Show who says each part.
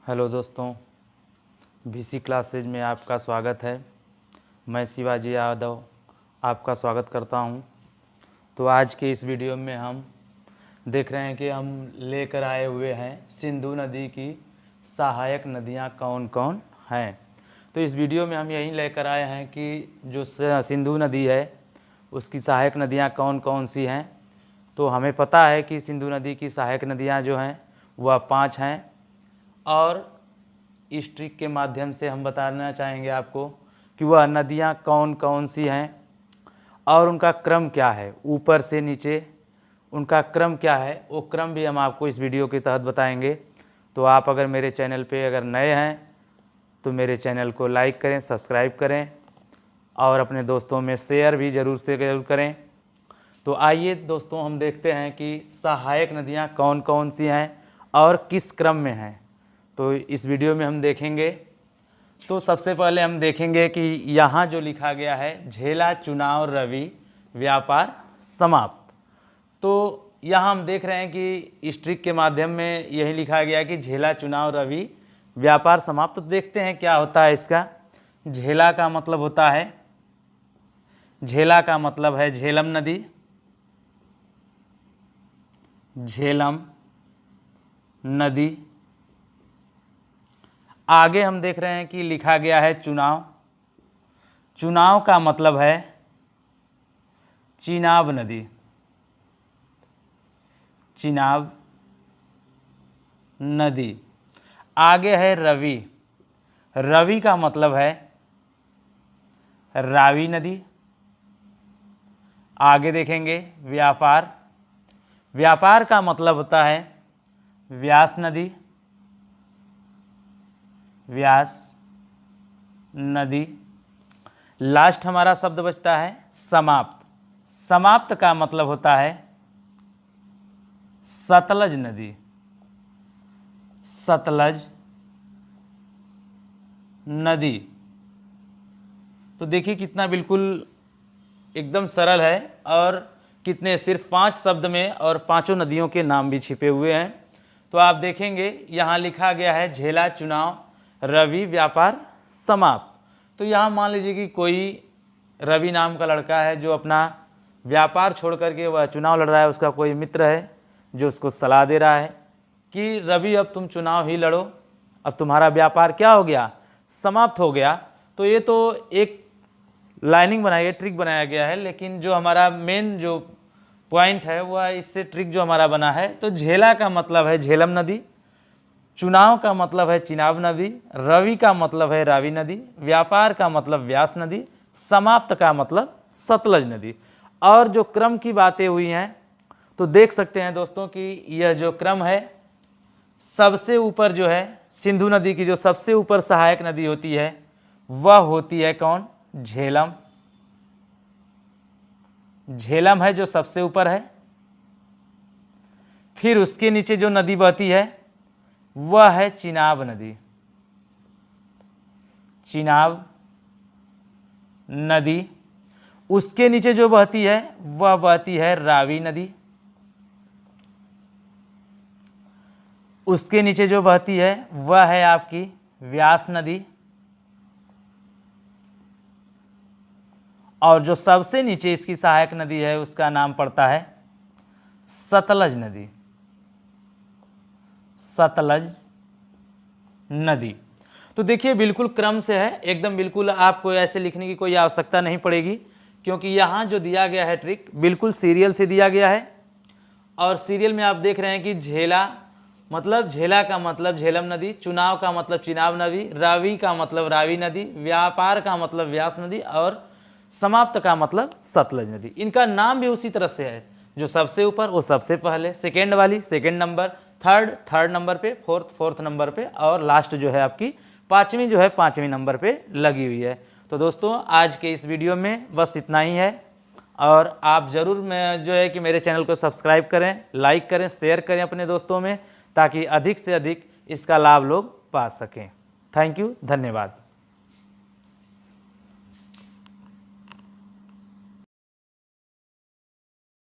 Speaker 1: Hello दोस्तों, BC classes में आपका स्वागत है। मैं शिवाजी यादव आपका स्वागत करता हूं। तो आज के इस वीडियो में हम देख रहे हैं कि हम लेकर आए हुए हैं सिंधु नदी की सहायक नदियां कौन कौन हैं। तो इस वीडियो में हम यही लेकर आए हैं कि जो सिंधु नदी है उसकी सहायक नदियां कौन कौन सी हैं। तो हमें पता है कि सिंधु नदी की सहायक नदियां जो हैं वह 5 हैं और इस ट्रिक के माध्यम से हम बताना चाहेंगे आपको कि वह नदियां कौन कौन सी हैं और उनका क्रम क्या है, ऊपर से नीचे उनका क्रम क्या है, वो क्रम भी हम आपको इस वीडियो के तहत बताएंगे। तो आप अगर मेरे चैनल पे अगर नए हैं तो मेरे चैनल को लाइक करें, सब्सक्राइब करें और अपने दोस्तों में शेयर भी ज़रूर करें। तो आइए दोस्तों, हम देखते हैं कि सहायक नदियाँ कौन कौन सी हैं और किस क्रम में हैं। तो इस वीडियो में हम देखेंगे। तो सबसे पहले हम देखेंगे कि यहाँ जो लिखा गया है झेला चुनाव रवि व्यापार समाप्त। तो यहाँ हम देख रहे हैं कि इस ट्रिक के माध्यम में यही लिखा गया है कि झेला चुनाव रवि व्यापार समाप्त। तो देखते हैं क्या होता है इसका। झेला का मतलब होता है, झेला का मतलब है झेलम नदी, झेलम नदी। आगे हम देख रहे हैं कि लिखा गया है चुनाव, चुनाव का मतलब है चिनाब नदी, चिनाब नदी। आगे है रवि, रवि का मतलब है रावी नदी। आगे देखेंगे व्यापार, व्यापार का मतलब होता है व्यास नदी, व्यास नदी। लास्ट हमारा शब्द बचता है समाप्त, समाप्त का मतलब होता है सतलज नदी, सतलज नदी। तो देखिए कितना बिल्कुल एकदम सरल है और कितने सिर्फ 5 शब्द में और 5 नदियों के नाम भी छिपे हुए हैं। तो आप देखेंगे यहाँ लिखा गया है झेला चुनाव रवि व्यापार समाप्त। तो यहाँ मान लीजिए कि कोई रवि नाम का लड़का है जो अपना व्यापार छोड़ करके वह चुनाव लड़ रहा है। उसका कोई मित्र है जो उसको सलाह दे रहा है कि रवि अब तुम चुनाव ही लड़ो, अब तुम्हारा व्यापार क्या हो गया, समाप्त हो गया। तो ये तो एक लाइनिंग बनाई है, ट्रिक बनाया गया है, लेकिन जो हमारा मेन जो पॉइंट है वह इससे ट्रिक जो हमारा बना है। तो झेला का मतलब है झेलम नदी, चुनाव का मतलब है चिनाब नदी, रवि का मतलब है रावी नदी, व्यापार का मतलब व्यास नदी, समाप्त का मतलब सतलज नदी। और जो क्रम की बातें हुई हैं तो देख सकते हैं दोस्तों कि यह जो क्रम है सबसे ऊपर जो है सिंधु नदी की जो सबसे ऊपर सहायक नदी होती है वह होती है कौन, झेलम। झेलम है जो सबसे ऊपर है। फिर उसके नीचे जो नदी बहती है वह है चिनाब नदी, चिनाब नदी। उसके नीचे जो बहती है वह बहती है रावी नदी। उसके नीचे जो बहती है वह है आपकी व्यास नदी। और जो सबसे नीचे इसकी सहायक नदी है उसका नाम पड़ता है सतलज नदी, सतलज नदी। तो देखिए बिल्कुल क्रम से है एकदम, बिल्कुल आपको ऐसे लिखने की कोई आवश्यकता नहीं पड़ेगी क्योंकि यहाँ जो दिया गया है ट्रिक बिल्कुल सीरियल से दिया गया है। और सीरियल में आप देख रहे हैं कि झेला मतलब झेला का मतलब झेलम नदी, चुनाव का मतलब चिनाब नदी, रावी का मतलब रावी नदी, व्यापार का मतलब व्यास नदी और समाप्त का मतलब सतलज नदी। इनका नाम भी उसी तरह से है, जो सबसे ऊपर वो सबसे पहले, सेकेंड वाली सेकेंड नंबर, थर्ड नंबर पे, फोर्थ नंबर पे और लास्ट जो है आपकी पाँचवीं जो है 5वें नंबर पे लगी हुई है। तो दोस्तों आज के इस वीडियो में बस इतना ही है और आप ज़रूर जो है कि मेरे चैनल को सब्सक्राइब करें, लाइक करें, शेयर करें अपने दोस्तों में ताकि अधिक से अधिक इसका लाभ लोग पा सकें। थैंक यू, धन्यवाद।